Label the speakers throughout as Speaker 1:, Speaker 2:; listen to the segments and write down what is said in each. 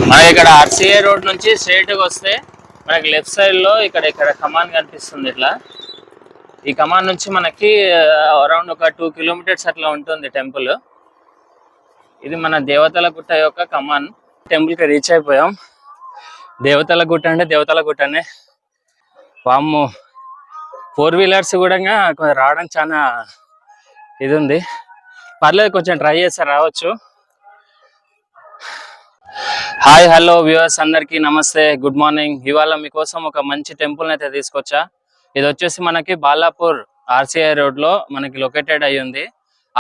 Speaker 1: మనకి ఇక్కడ RCA road నుంచి స్ట్రైట్గా వస్తే మనకి లెఫ్ట్ సైడ్లో ఇక్కడ కమాన్ కనిపిస్తుంది. ఇట్లా ఈ కమాన్ నుంచి మనకి అరౌండ్ ఒక 2 కిలోమీటర్స్ అట్లా ఉంటుంది టెంపుల్. ఇది మన దేవతల గుట్ట యొక్క కమాన్. టెంపుల్కి రీచ్ అయిపోయాం. దేవతల గుట్ట అంటే దేవతల గుట్టనే. వామ్మో, 4 వీలర్స్ కూడా రావడం చాలా ఇది ఉంది. పర్లేదు, కొంచెం ట్రై చేస్తే రావచ్చు. హాయ్ హలో వ్యూవర్స్, అందరికీ నమస్తే, గుడ్ మార్నింగ్. ఇవాళ మీకోసం ఒక మంచి టెంపుల్ అయితే తీసుకొచ్చా. ఇది వచ్చేసి మనకి బాలాపూర్ ఆర్సీఐ రోడ్ లో మనకి లొకేటెడ్ అయ్యి ఉంది.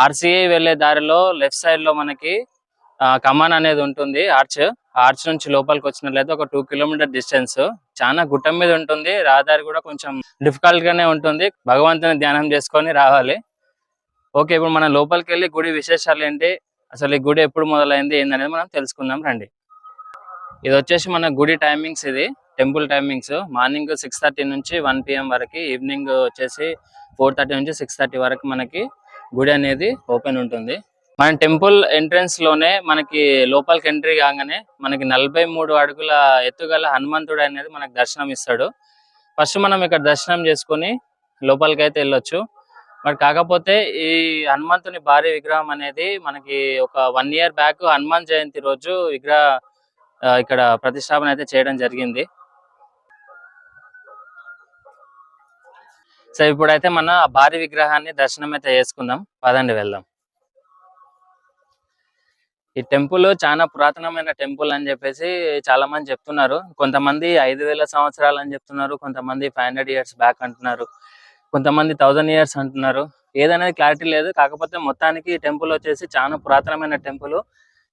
Speaker 1: ఆర్సీఐ వెళ్లే దారిలో లెఫ్ట్ సైడ్ లో మనకి కమాన్ అనేది ఉంటుంది. ఆర్చ్ నుంచి లోపలికి వచ్చినట్లయితే ఒక 2 కిలోమీటర్ డిస్టెన్స్. చాలా గుట్ట మీద ఉంటుంది. రహదారి కూడా కొంచెం డిఫికల్ట్ గానే ఉంటుంది. భగవంతుని ధ్యానం చేసుకొని రావాలి. ఓకే, ఇప్పుడు మనం లోపలికి వెళ్ళి గుడి విశేషాలు ఏంటి, అసలు ఈ గుడి ఎప్పుడు మొదలైంది ఏందనేది మనం తెలుసుకుందాం రండి. ఇది వచ్చేసి మన గుడి టైమింగ్స్. ఇది టెంపుల్ టైమింగ్స్ మార్నింగ్ 6:30 నుంచి 1 PM వరకు, ఈవినింగ్ వచ్చేసి 4:30 నుంచి 6:30 వరకు మనకి గుడి అనేది ఓపెన్ ఉంటుంది. మన టెంపుల్ ఎంట్రన్స్ లోనే మనకి లోపలికి ఎంట్రీ కాగానే మనకి 43 అడుగుల ఎత్తుగల హనుమంతుడు అనేది మనకు దర్శనం ఇస్తాడు. ఫస్ట్ మనం ఇక్కడ దర్శనం చేసుకుని లోపలికి అయితే వెళ్ళొచ్చు. మరి కాకపోతే ఈ హనుమంతుని భారీ విగ్రహం అనేది మనకి ఒక 1 year బ్యాక్ హనుమాన్ జయంతి రోజు ఇక్కడ ప్రతిష్టాపన అయితే చేయడం జరిగింది. సో ఇప్పుడైతే మన భారీ విగ్రహాన్ని దర్శనం అయితే చేసుకుందాం. పదండి వెళ్దాం. ఈ టెంపుల్ చాలా పురాతనమైన టెంపుల్ అని చెప్పేసి చాలా మంది చెప్తున్నారు. కొంతమంది 5,000 సంవత్సరాలు అని చెప్తున్నారు, కొంతమంది 500 years బ్యాక్ అంటున్నారు, కొంతమంది 1000 years అంటున్నారు. ఏదనేది క్లారిటీ లేదు. కాకపోతే మొత్తానికి ఈ టెంపుల్ వచ్చేసి చాలా పురాతనమైన టెంపుల్.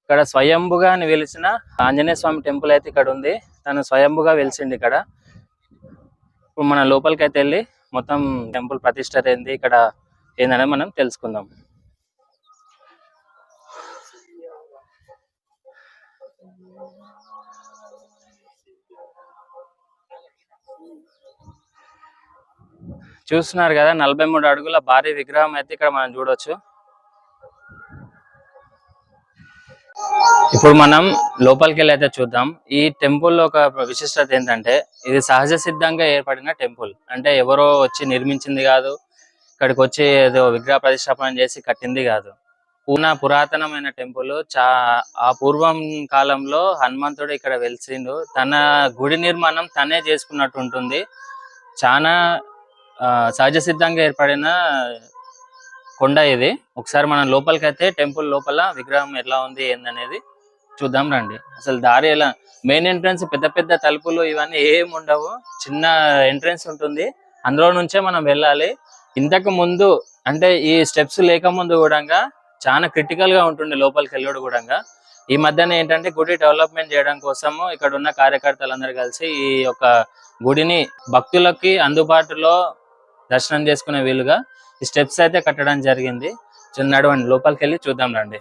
Speaker 1: ఇక్కడ స్వయంభుగా వెలిసిన ఆంజనేయ స్వామి టెంపుల్ అయితే ఇక్కడ ఉంది. తను స్వయంభుగా వెలిసిండి ఇక్కడ. ఇప్పుడు మన లోపలికి అయితే వెళ్ళి మొత్తం టెంపుల్ ప్రతిష్ట అయింది ఇక్కడ ఏందనేది మనం తెలుసుకుందాం. చూస్తున్నారు కదా, 43 అడుగుల భారీ విగ్రహం అయితే ఇక్కడ మనం చూడొచ్చు. ఇప్పుడు మనం లోపలికి వెళ్ళి అయితే చూద్దాం. ఈ టెంపుల్ ఒక విశిష్టత ఏంటంటే, ఇది సహజ సిద్ధంగా ఏర్పడిన టెంపుల్. అంటే ఎవరో వచ్చి నిర్మించింది కాదు, ఇక్కడికి వచ్చి ఏదో విగ్రహ ప్రతిష్టాపన చేసి కట్టింది కాదు. పురాతనమైన టెంపుల్. ఆ పూర్వం కాలంలో హనుమంతుడు ఇక్కడ వెలిసిండు. తన గుడి నిర్మాణం తనే చేసుకున్నట్టు ఉంటుంది. చాలా సహజ సిద్ధంగా ఏర్పడిన కొండ ఇది. ఒకసారి మనం లోపలికి అయితే టెంపుల్ లోపల విగ్రహం ఎట్లా ఉంది ఏందనేది చూద్దాం రండి. అసలు దారి ఎలా, మెయిన్ ఎంట్రన్స్ పెద్ద పెద్ద తలుపులు ఇవన్నీ ఏం ఉండవు, చిన్న ఎంట్రన్స్ ఉంటుంది. అందులో నుంచే మనం వెళ్ళాలి. ఇంతకు ముందు అంటే ఈ స్టెప్స్ లేకముందు కూడా చాలా క్రిటికల్ గా ఉంటుంది లోపలికి వెళ్ళడం కూడా. ఈ మధ్యన ఏంటంటే గుడి డెవలప్మెంట్ చేయడం కోసము ఇక్కడ ఉన్న కార్యకర్తలందరూ కలిసి ఈ యొక్క గుడిని భక్తులకి అందుబాటులో దర్శనం చేసుకునే వీలుగా ఈ స్టెప్స్ అయితే కట్టడం జరిగింది. నడవండి, లోపలికి వెళ్ళి చూద్దాం రండి.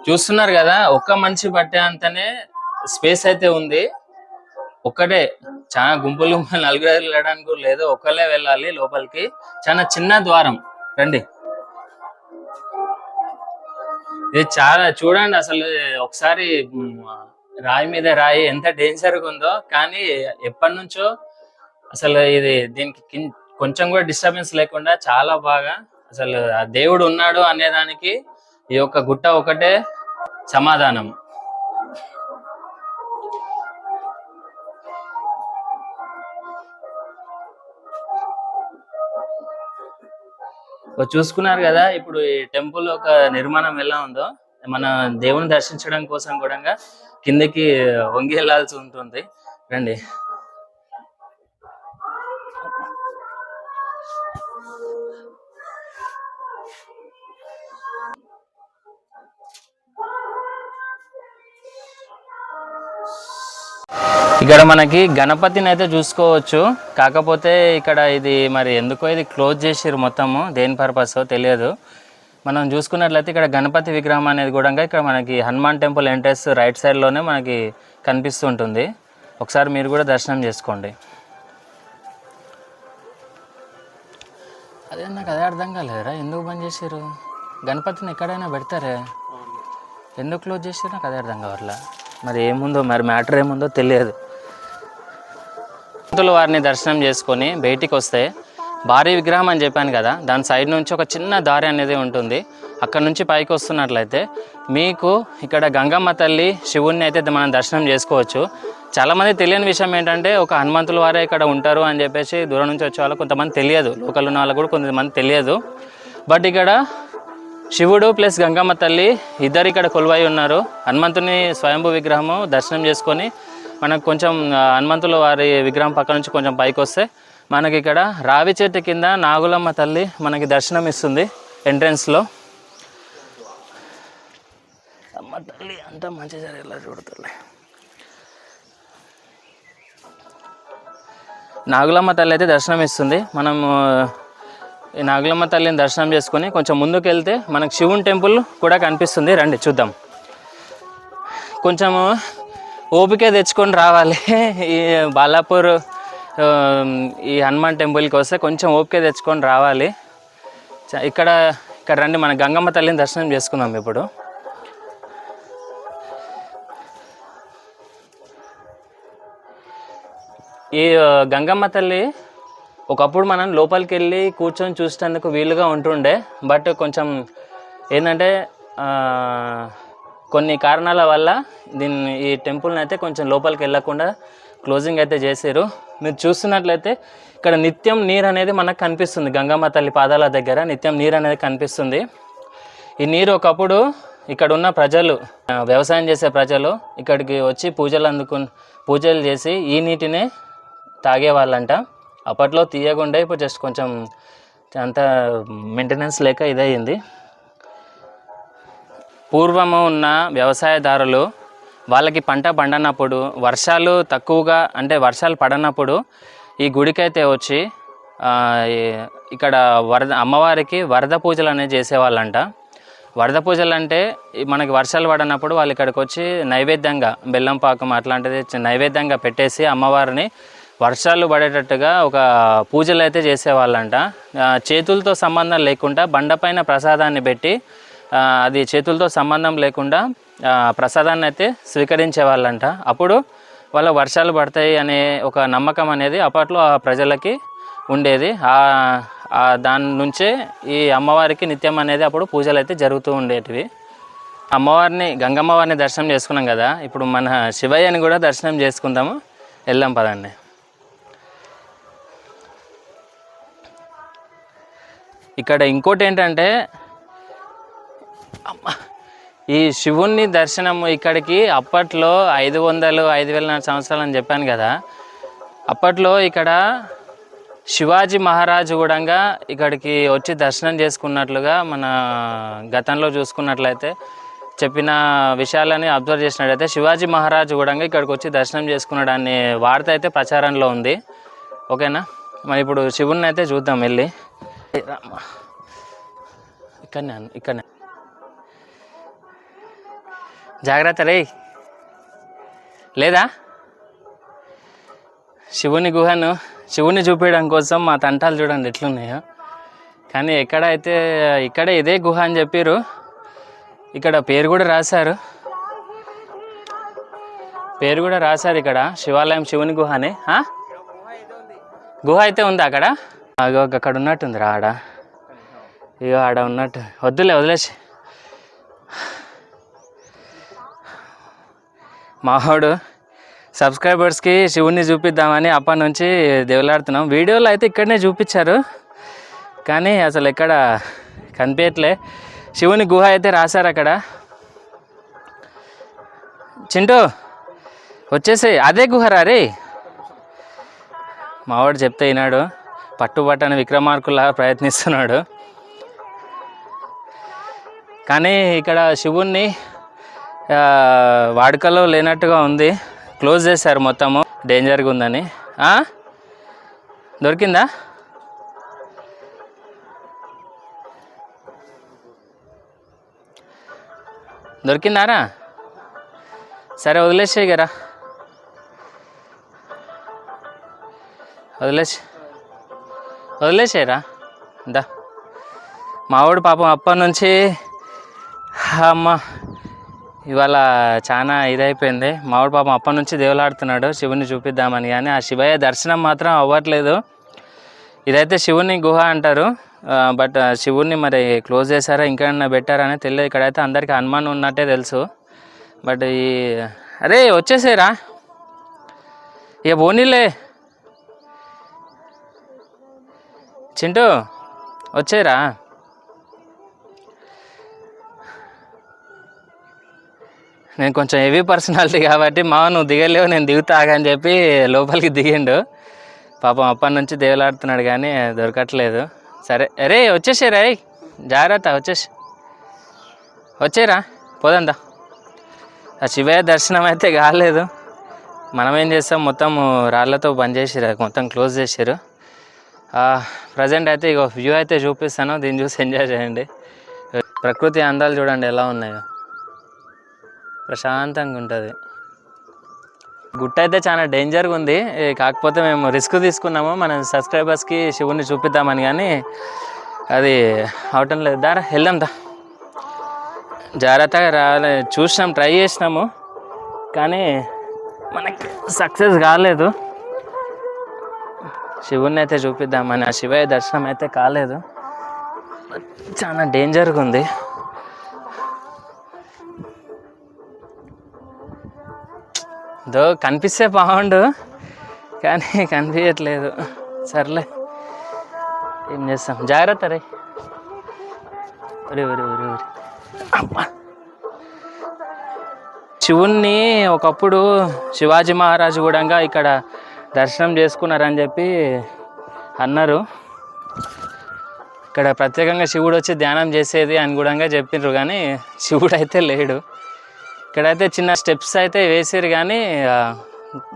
Speaker 1: చూస్తున్నారు కదా, ఒక్క మనిషి పట్టే అంతనే స్పేస్ అయితే ఉంది. ఒక్కటే, చాలా గుంపులు నలుగురు వెళ్ళడానికి లేదు, ఒక్కలే వెళ్ళాలి లోపలికి. చాలా చిన్న ద్వారం. రండి. ఇది చాలా చూడండి, అసలు ఒకసారి రాయి మీద రాయి ఎంత డేంజర్గా ఉందో. కానీ ఎప్పటి నుంచో అసలు దీనికి కొంచెం కూడా డిస్టర్బెన్స్ లేకుండా చాలా బాగా అసలు ఆ దేవుడు ఉన్నాడు అనేదానికి ఈ యొక్క గుట్ట ఒకటే సమాధానం. చూసుకున్నారు కదా, ఇప్పుడు ఈ టెంపుల్ ఒక నిర్మాణం ఎలా ఉందో. మన దేవుని దర్శించడం కోసం కూడా కిందకి వంగి వెళ్ళాల్సి ఉంటుంది. రండి. ఇక్కడ మనకి గణపతిని అయితే చూసుకోవచ్చు. కాకపోతే ఇక్కడ ఇది మరి ఎందుకో ఇది క్లోజ్ చేసిర్రు మొత్తము, దేని పర్పస్ తెలియదు. మనం చూసుకున్నట్లయితే ఇక్కడ గణపతి విగ్రహం అనేది కూడా ఇక్కడ మనకి Hanuman temple entrance right side లోనే మనకి కనిపిస్తుంటుంది. ఒకసారి మీరు కూడా దర్శనం చేసుకోండి. అదే నాకు అదే అర్థం కాలేదురా, ఎందుకు బంద్ చేసారు? గణపతిని ఎక్కడైనా పెడతారే. ఎందుకు క్లోజ్ చేసి నాకు అదే అర్థం కావట్లా. మరి ఏముందో, మరి మ్యాటర్ ఏముందో తెలియదు. భక్తులు వారిని దర్శనం చేసుకొని బయటికి వస్తే భారీ విగ్రహం అని చెప్పాను కదా, దాని సైడ్ నుంచి ఒక చిన్న దారి అనేది ఉంటుంది. అక్కడ నుంచి పైకి వస్తున్నట్లయితే మీకు ఇక్కడ గంగమ్మ తల్లి, శివుణ్ణి అయితే మనం దర్శనం చేసుకోవచ్చు. చాలామంది తెలియని విషయం ఏంటంటే ఒక హనుమంతుల వారే ఇక్కడ ఉంటారు అని చెప్పేసి దూరం నుంచి వచ్చే వాళ్ళు కొంతమంది తెలియదు, లోకల్ ఉన్న వాళ్ళకు కూడా కొంతమంది తెలియదు. బట్ ఇక్కడ శివుడు ప్లస్ గంగమ్మ తల్లి ఇద్దరు ఇక్కడ కొలువై ఉన్నారు. హనుమంతుని స్వయంభూ విగ్రహము దర్శనం చేసుకొని మనకు కొంచెం హనుమంతుల వారి విగ్రహం పక్క నుంచి కొంచెం పైకి వస్తే మనకి ఇక్కడ రావి చెట్టు కింద నాగులమ్మ తల్లి మనకి దర్శనం ఇస్తుంది ఎంట్రన్స్లో. అమ్మ తల్లి అంతా మంచి జరిగేలా చూడుతుంది. నాగులమ్మ తల్లి అయితే దర్శనం ఇస్తుంది. మనము ఈ నాగులమ్మ తల్లిని దర్శనం చేసుకొని కొంచెం ముందుకు వెళ్తే మనకు శివుని టెంపుల్ కూడా కనిపిస్తుంది. రండి చూద్దాం. కొంచెము ఓపిక తెచ్చుకొని రావాలి. ఈ బాలాపూర్ ఈ హనుమాన్ టెంపుల్కి వస్తే కొంచెం ఓపిక తెచ్చుకొని రావాలి. ఇక్కడ రండి, మన గంగమ్మ తల్లిని దర్శనం చేసుకుందాం. ఇప్పుడు ఈ గంగమ్మ తల్లి ఒకప్పుడు మనం లోపలికి వెళ్ళి కూర్చొని చూసేందుకు వీలుగా ఉంటుండే. బట్ కొంచెం ఏంటంటే కొన్ని కారణాల వల్ల ఈ టెంపుల్ని అయితే కొంచెం లోపలికి వెళ్ళకుండా క్లోజింగ్ అయితే చేశారు. మీరు చూస్తున్నట్లయితే ఇక్కడ నిత్యం నీరు అనేది మనకు కనిపిస్తుంది. గంగమ్మ తల్లి పాదాల దగ్గర నిత్యం నీరు అనేది కనిపిస్తుంది. ఈ నీరు ఒకప్పుడు ఇక్కడ ఉన్న ప్రజలు, వ్యవసాయం చేసే ప్రజలు ఇక్కడికి వచ్చి పూజలు చేసి ఈ నీటినే తాగేవాళ్ళంట. అప్పట్లో తీయకుండా ఇప్పుడు జస్ట్ కొంచెం అంత మెయింటెనెన్స్ లేక ఇదయ్యింది. పూర్వము ఉన్న వ్యవసాయదారులు వాళ్ళకి పంట పండనప్పుడు, వర్షాలు తక్కువగా అంటే వర్షాలు పడనప్పుడు ఈ గుడికైతే వచ్చి ఇక్కడ అమ్మవారికి వరద పూజలు అనేది చేసేవాళ్ళంట. వరద పూజలు అంటే మనకి వర్షాలు పడినప్పుడు వాళ్ళు ఇక్కడికి వచ్చి నైవేద్యంగా బెల్లం పాకం అట్లాంటిది నైవేద్యంగా పెట్టేసి అమ్మవారిని వర్షాలు పడేటట్టుగా ఒక పూజలు అయితే చేసేవాళ్ళంట. చేతులతో సంబంధం లేకుండా బండపైన ప్రసాదాన్ని పెట్టి అది చేతులతో సంబంధం లేకుండా ప్రసాదాన్ని అయితే స్వీకరించే వాళ్ళంట. అప్పుడు వాళ్ళ వర్షాలు పడతాయి అనే ఒక నమ్మకం అనేది అప్పట్లో ఆ ప్రజలకి ఉండేది. దాని నుంచే ఈ అమ్మవారికి నిత్యం అనేది అప్పుడు పూజలు అయితే జరుగుతూ ఉండేటివి. అమ్మవారిని, గంగమ్మవారిని దర్శనం చేసుకున్నాం కదా, ఇప్పుడు మన శివయ్యని కూడా దర్శనం చేసుకుందాము. వెళ్దాం పదండి. ఇక్కడ ఇంకోటి ఏంటంటే ఈ శివుణ్ణి దర్శనము ఇక్కడికి అప్పట్లో 500-5,000 సంవత్సరాలు అని చెప్పాను కదా, అప్పట్లో ఇక్కడ శివాజీ మహారాజు కూడా ఇక్కడికి వచ్చి దర్శనం చేసుకున్నట్లుగా మన గతంలో చూసుకున్నట్లయితే చెప్పిన విషయాలని అబ్జర్వ్ చేసినట్లయితే శివాజీ మహారాజు కూడా ఇక్కడికి వచ్చి దర్శనం చేసుకున్నాడు అనే వార్త అయితే ప్రచారంలో ఉంది. ఓకేనా, మరి ఇప్పుడు శివుణ్ణి అయితే చూద్దాం వెళ్ళి. ఇక్కడనే జాగ్రత్త రే, లేదా శివుని చూపించడం కోసం మా తంటాలు చూడండి ఎట్లున్నాయో. కానీ ఇక్కడే ఇదే గుహ అని చెప్పారు. ఇక్కడ పేరు కూడా రాశారు ఇక్కడ శివాలయం శివుని గుహ అని. గుహ అయితే ఉంది అక్కడ. అక్కడ ఉన్నట్టుంది రా, ఆడ ఉన్నట్టు. వదిలేసి మావాడు సబ్స్క్రైబర్స్కి శివుణ్ణి చూపిద్దామని అప్పటి నుంచి దేవులాడుతున్నాం. వీడియోలో అయితే ఇక్కడనే చూపించారు కానీ అసలు ఎక్కడ కనిపించట్లే. శివుని గుహ అయితే రాశారు అక్కడ. చింటూ వచ్చేసి అదే గుహ రే. మావాడు చెప్తే ఈనాడు పట్టుబట్టని విక్రమార్కులా ప్రయత్నిస్తున్నాడు. కానీ ఇక్కడ శివుణ్ణి వాడుకలో లేనట్టుగా ఉంది, క్లోజ్ చేశారు మొత్తము, డేంజర్గా ఉందని. దొరికిందా? దొరికిందారా? సరే వదిలేసేయరా, వదిలేసేయరా. దా మావాడు పాపం అప్పటి నుంచి అమ్మ ఇవాళ చాలా ఇదైపోయింది. మామిడి పాపం అప్పటి నుంచి దేవులాడుతున్నాడు శివుని చూపిద్దామని, కానీ ఆ శివయ్య దర్శనం మాత్రం అవ్వట్లేదు. ఇదైతే శివుని గుహ అంటారు, బట్ శివుణ్ణి మరి క్లోజ్ చేశారా ఇంకేమన్నా పెట్టారని తెలియదు. ఇక్కడైతే అందరికీ హనుమాన్ ఉన్నట్టే తెలుసు. బట్ అరే వచ్చేసేరా ఇక పోనీలే చింటూ, వచ్చేరా. నేను కొంచెం హెవీ పర్సనాలిటీ కాబట్టి నువ్వు దిగలేవు, నేను దిగుతాగని చెప్పి లోపలికి దిగిండు. పాపం అప్పటి నుంచి దేవులాడుతున్నాడు కానీ దొరకట్లేదు. సరే అరే వచ్చేసేరా, జాగ్రత్త వచ్చేరా పోదందా. ఆ శివయ్య దర్శనం అయితే కాలేదు. మనం ఏం చేస్తాం, మొత్తం రాళ్ళతో బంద్ చేసిరు, మొత్తం క్లోజ్ చేసారు. ప్రజెంట్ అయితే ఇగో వ్యూ అయితే చూపిస్తాను, దీన్ని చూసి ఎంజాయ్ చేయండి. ప్రకృతి అందాలు చూడండి ఎలా ఉన్నాయో, ప్రశాంతంగా ఉంటుంది. గుట్ట అయితే చాలా డేంజర్గా ఉంది, కాకపోతే మేము రిస్క్ తీసుకున్నాము మన సబ్స్క్రైబర్స్కి శివుని చూపిద్దామని, కానీ అది అవటం లేదు. దారా వెళ్దాం దా, జాగ్రత్తగా రాలే. చూసినాం, ట్రై చేసినాము, కానీ మనకి సక్సెస్ కాలేదు. శివుని అయితే చూపిద్దామని, ఆ శివయ్య దర్శనం అయితే కాలేదు, చాలా డేంజర్గా ఉంది. కనిపిస్తే బాగుండు కానీ కనిపించట్లేదు. సర్లే ఏం చేస్తాం, జాగ్రత్త రే. అబ్బా, శివుణ్ణి ఒకప్పుడు శివాజీ మహారాజు కూడా ఇక్కడ దర్శనం చేసుకున్నారని చెప్పి అన్నారు. ఇక్కడ ప్రత్యేకంగా శివుడు వచ్చి ధ్యానం చేసేది అని కూడా చెప్పిండ్రు, కానీ శివుడు అయితే లేడు. ఇక్కడైతే చిన్న స్టెప్స్ అయితే వేసారు, కానీ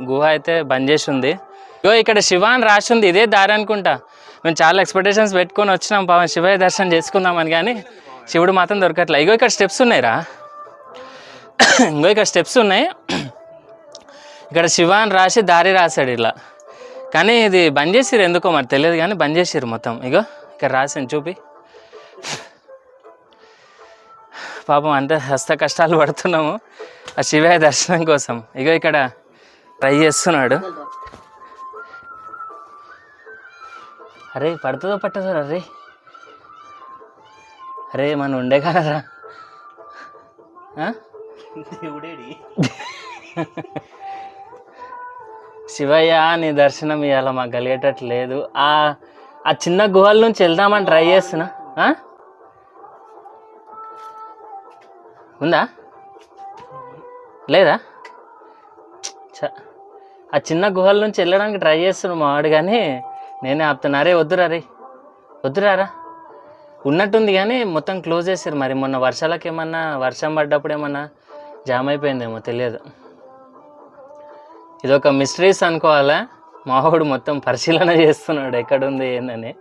Speaker 1: గుహ అయితే బంద్ చేసి ఉంది. ఇగో ఇక్కడ శివ అని రాసి ఉంది, ఇదే దారి అనుకుంటా. మేము చాలా ఎక్స్పెక్టేషన్స్ పెట్టుకొని వచ్చినాం పాపం శివయ్య దర్శనం చేసుకుందామని, కానీ శివుడు మాత్రం దొరకట్లే. ఇగో ఇక్కడ స్టెప్స్ ఉన్నాయిరా, ఇంకో ఇక్కడ స్టెప్స్ ఉన్నాయి. ఇక్కడ శివ అని రాసి దారి రాశాడు ఇలా, కానీ ఇది బంద్ చేసిరు ఎందుకో మరి తెలియదు, కానీ బంద్ చేసిరు మొత్తం. ఇగో ఇక్కడ రాసాను చూపి. పాపం అంతే హస్త కష్టాలు పడుతున్నాము ఆ శివయ్య దర్శనం కోసం. ఇగో ఇక్కడ ట్రై చేస్తున్నాడు. అరే పడుతుందో పట్టదో అరే, అరే మనం ఉండే కదరా. శివయ్య నీ దర్శనం ఇవాళ మాకు కలిగేటట్టు లేదు. ఆ చిన్న గుహల నుంచి వెళ్దామని ట్రై చేస్తున్నా. ఉందా లేదా? ఆ చిన్న గుహల నుంచి వెళ్ళడానికి ట్రై చేస్తున్నాడు మావాడు, కానీ నేనే ఆపుతున్నా. అరే వద్దురారా ఉన్నట్టుంది, కానీ మొత్తం క్లోజ్ చేశారు. మరి మొన్న వర్షాలకు ఏమన్నా వర్షం పడ్డప్పుడు ఏమన్నా జామ్ అయిపోయిందేమో తెలియదు. ఇదొక మిస్టరీస్ అనుకోవాలా. మావాడు మొత్తం పరిశీలన చేస్తున్నాడు ఎక్కడుంది ఏందని.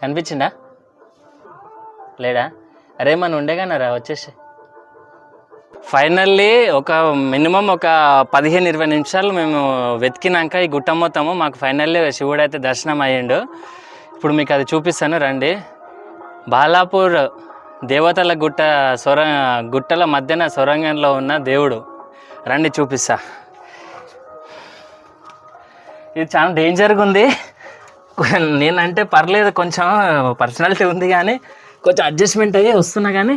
Speaker 1: కనిపించిందా లేడా? అరే మనం ఉండేగానరా వచ్చేసి. ఫైనల్లీ ఒక మినిమం ఒక 15-20 నిమిషాలు మేము వెతికినాక ఈ గుట్ట మొత్తము మాకు ఫైనల్లీ శివుడు అయితే దర్శనం అయ్యిండు. ఇప్పుడు మీకు అది చూపిస్తాను రండి. బాలాపూర్ దేవతల గుట్టల మధ్యన సొరంగంలో ఉన్న దేవుడు, రండి చూపిస్తా. ఇది చాలా డేంజర్గా ఉంది. నేనంటే పర్లేదు, కొంచెం పర్సనాలిటీ ఉంది, కానీ కొంచెం అడ్జస్ట్మెంట్ అయ్యి వస్తున్నా, కానీ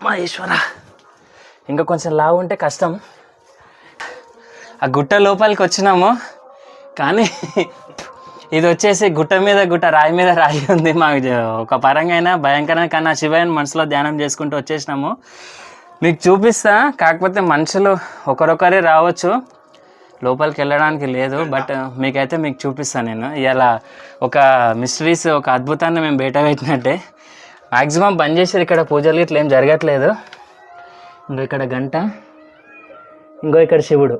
Speaker 1: మా ఈశ్వర ఇంకా కొంచెం లావు ఉంటే కష్టం. ఆ గుట్ట లోపలికి వచ్చినాము, కానీ ఇది వచ్చేసి గుట్ట మీద గుట్ట, రాయి మీద రాయి ఉంది. మాకు ఒక పరంగా అయినా భయంకరంగా, కానీ శివయ్యని మనసులో ధ్యానం చేసుకుంటూ వచ్చేసినాము. మీకు చూపిస్తా, కాకపోతే మనుషులు ఒకరొకరే రావచ్చు, లోపలికి వెళ్ళడానికి లేదు. బట్ మీకు చూపిస్తాను నేను. ఇలా ఒక మిస్టరీస్, ఒక అద్భుతాన్ని మేము బయట పెట్టినట్టే. మ్యాక్సిమం బంద్ చేసారు, ఇక్కడ పూజలు ఇట్లా ఏం జరగట్లేదు. ఇంకో ఇక్కడ గంట, ఇంకో ఇక్కడ శివుడు.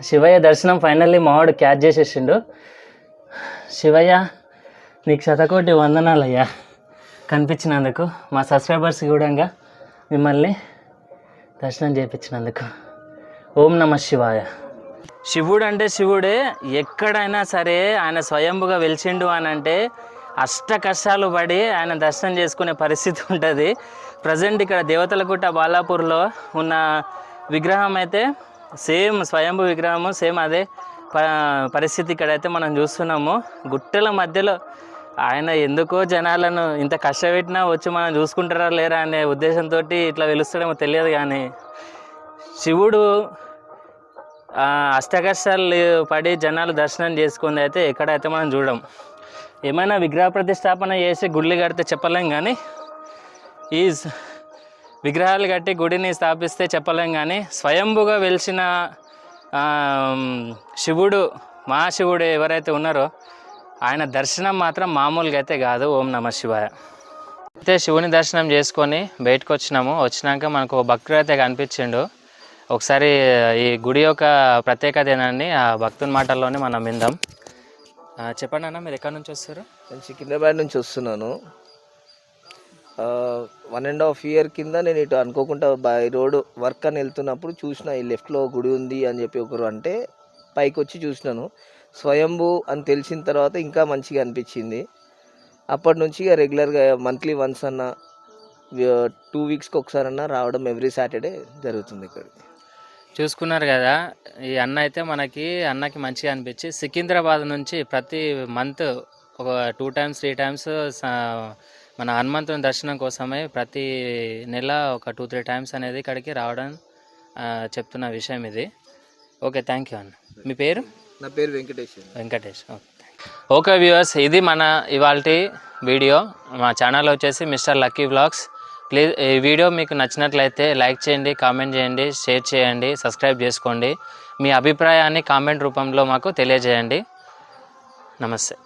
Speaker 1: శివయ్య దర్శనం ఫైనల్లీ మావాడు క్యాచ్ చేసేసిండు. శివయ్య నీకు శతకోటి వందనాలయ్యా కనిపించినందుకు, మా సబ్స్క్రైబర్స్ కూడా మిమ్మల్ని దర్శనం చేయించినందుకు. ఓం నమ శివాయ. శివుడు అంటే శివుడే, ఎక్కడైనా సరే ఆయన స్వయంభుగా వెలిసిండు అని అంటే అష్ట కష్టాలు పడి ఆయన దర్శనం చేసుకునే పరిస్థితి ఉంటుంది. ప్రజెంట్ ఇక్కడ దేవతలగుట్ట బాలాపూర్లో ఉన్న విగ్రహం అయితే సేమ్ స్వయంభూ విగ్రహము, సేమ్ అదే పరిస్థితి ఇక్కడైతే మనం చూస్తున్నాము. గుట్టల మధ్యలో ఆయన ఎందుకో జనాలను ఇంత కష్టపెట్టినా వచ్చి మనం చూసుకుంటారా లేరా అనే ఉద్దేశంతో ఇట్లా వెలుస్తాడేమో తెలియదు. కానీ శివుడు అష్టకష్టాలు పడి జనాలు దర్శనం చేసుకుంది అయితే ఎక్కడైతే మనం చూడం. ఏమైనా విగ్రహ ప్రతిష్టాపన చేసి గుళ్ళు కడితే చెప్పలేం, కానీ ఈ విగ్రహాలు కట్టి గుడిని స్థాపిస్తే చెప్పలేం. కానీ స్వయంభుగా వెలిసిన శివుడు, మహాశివుడు ఎవరైతే ఉన్నారో ఆయన దర్శనం మాత్రం మామూలుగా అయితే కాదు. ఓం నమ శివాయ. అయితే శివుని దర్శనం చేసుకొని బయటకు వచ్చినాక మనకు భక్తుడు అయితే కనిపించిండు. ఒకసారి ఈ గుడి యొక్క ప్రత్యేకత ఏంటండి ఆ భక్తుని మాటల్లోనే మనం విందాం. చెప్పండి అన్న, మీరు ఎక్కడి నుంచి వస్తారు?
Speaker 2: నేను సికింద్రాబాద్ నుంచి వస్తున్నాను. 1.5 year కింద నేను ఇటు అనుకోకుండా బై రోడ్ వర్క్ అని వెళ్తున్నప్పుడు చూసిన, ఈ లెఫ్ట్లో గుడి ఉంది అని చెప్పి ఒకరు అంటే పైకి వచ్చి చూసినాను. స్వయంభూ అని తెలిసిన తర్వాత ఇంకా మంచిగా అనిపించింది. అప్పటి నుంచి ఇక రెగ్యులర్గా మంత్లీ వన్స్ అన్న 2 weeksకి ఒకసారి అన్న రావడం ఎవ్రీ సాటర్డే జరుగుతుంది ఇక్కడికి.
Speaker 1: చూసుకున్నారు కదా, ఈ అన్న అయితే అన్నకి మంచిగా అనిపించి సికింద్రాబాద్ నుంచి ప్రతి మంత్ ఒక 2 times 3 times మన హనుమంతుని దర్శనం కోసమే ప్రతి నెల ఒక 2-3 times అనేది ఇక్కడికి రావడం చెప్తున్న విషయం ఇది. ఓకే, థ్యాంక్ యూ అన్న. మీ పేరు?
Speaker 2: నా పేరు వెంకటేష్.
Speaker 1: ఓకే వ్యూవర్స్, ఇది మన ఇవాల్టి వీడియో. మా ఛానల్ వచ్చేసి మిస్టర్ లక్కీ వ్లాగ్స్. ప్లీజ్ ఈ వీడియో మీకు నచ్చినట్లయితే లైక్ చేయండి, కామెంట్ చేయండి, షేర్ చేయండి, సబ్స్క్రైబ్ చేసుకోండి. మీ అభిప్రాయాన్ని కామెంట్ రూపంలో మాకు తెలియజేయండి. నమస్తే.